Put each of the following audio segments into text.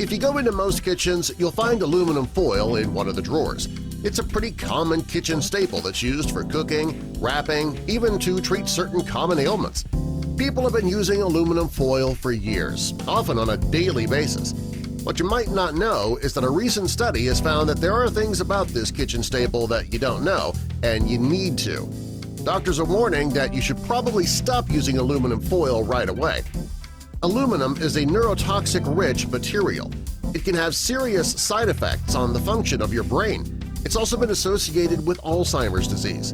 If you go into most kitchens, you'll find aluminum foil in one of the drawers. It's a pretty common kitchen staple that's used for cooking, wrapping, even to treat certain common ailments. People have been using aluminum foil for years, often on a daily basis. What you might not know is that a recent study has found that there are things about this kitchen staple that you don't know, and you need to. Doctors are warning that you should probably stop using aluminum foil right away. Aluminum is a neurotoxic-rich material. It can have serious side effects on the function of your brain. It's also been associated with Alzheimer's disease.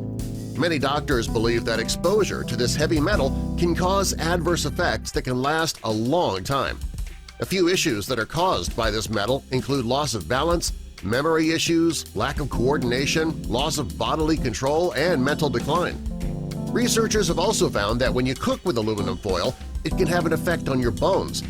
Many doctors believe that exposure to this heavy metal can cause adverse effects that can last a long time. A few issues that are caused by this metal include loss of balance, memory issues, lack of coordination, loss of bodily control, and mental decline. Researchers have also found that when you cook with aluminum foil, it can have an effect on your bones.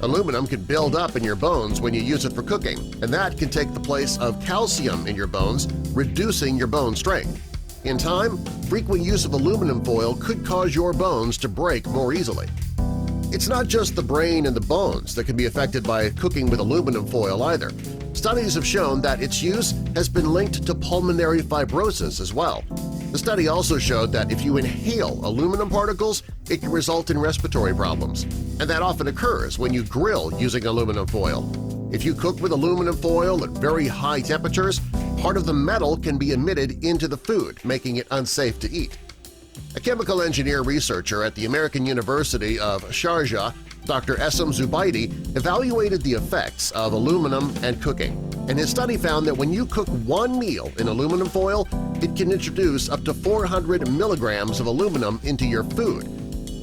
Aluminum can build up in your bones when you use it for cooking, and that can take the place of calcium in your bones, reducing your bone strength. In time, frequent use of aluminum foil could cause your bones to break more easily. It's not just the brain and the bones that can be affected by cooking with aluminum foil either. Studies have shown that its use has been linked to pulmonary fibrosis as well. The study also showed that if you inhale aluminum particles, it can result in respiratory problems, and that often occurs when you grill using aluminum foil. If you cook with aluminum foil at very high temperatures, part of the metal can be emitted into the food, making it unsafe to eat. A chemical engineer researcher at the American University of Sharjah, Dr. Essam Zubaidi, evaluated the effects of aluminum and cooking, and his study found that when you cook one meal in aluminum foil, it can introduce up to 400 milligrams of aluminum into your food.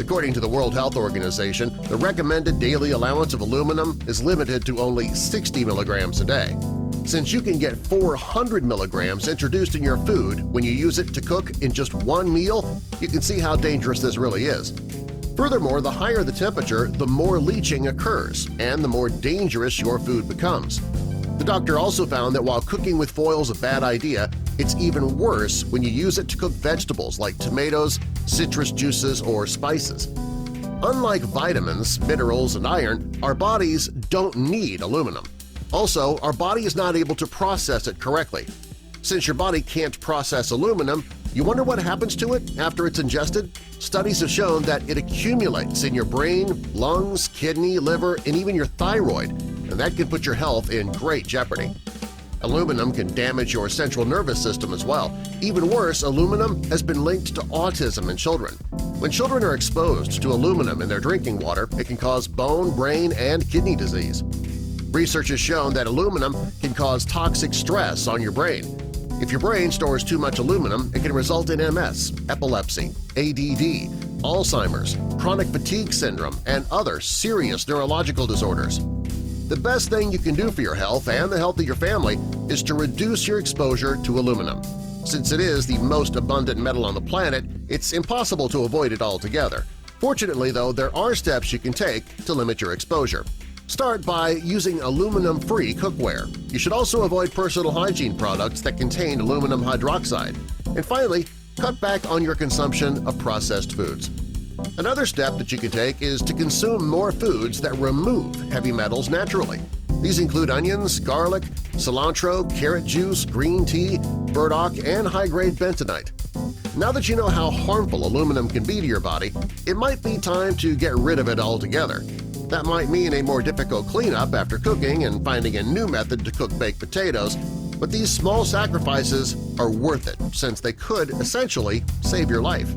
According to the World Health Organization, the recommended daily allowance of aluminum is limited to only 60 milligrams a day. Since you can get 400 milligrams introduced in your food when you use it to cook in just one meal, you can see how dangerous this really is. Furthermore, the higher the temperature, the more leaching occurs and the more dangerous your food becomes. The doctor also found that while cooking with foil is a bad idea, it's even worse when you use it to cook vegetables like tomatoes, citrus juices, or spices. Unlike vitamins, minerals, and iron, our bodies don't need aluminum. Also, our body is not able to process it correctly. Since your body can't process aluminum, you wonder what happens to it after it's ingested? Studies have shown that it accumulates in your brain, lungs, kidney, liver, and even your thyroid, and that can put your health in great jeopardy. Aluminum can damage your central nervous system as well. Even worse, aluminum has been linked to autism in children. When children are exposed to aluminum in their drinking water, it can cause bone, brain, and kidney disease. Research has shown that aluminum can cause toxic stress on your brain. If your brain stores too much aluminum, it can result in MS, epilepsy, ADD, Alzheimer's, chronic fatigue syndrome, and other serious neurological disorders. The best thing you can do for your health and the health of your family is to reduce your exposure to aluminum. Since it is the most abundant metal on the planet, it's impossible to avoid it altogether. Fortunately, though, there are steps you can take to limit your exposure. Start by using aluminum-free cookware. You should also avoid personal hygiene products that contain aluminum hydroxide. And finally, cut back on your consumption of processed foods. Another step that you can take is to consume more foods that remove heavy metals naturally. These include onions, garlic, cilantro, carrot juice, green tea, burdock, and high-grade bentonite. Now that you know how harmful aluminum can be to your body, it might be time to get rid of it altogether. That might mean a more difficult cleanup after cooking and finding a new method to cook baked potatoes, but these small sacrifices are worth it since they could essentially save your life.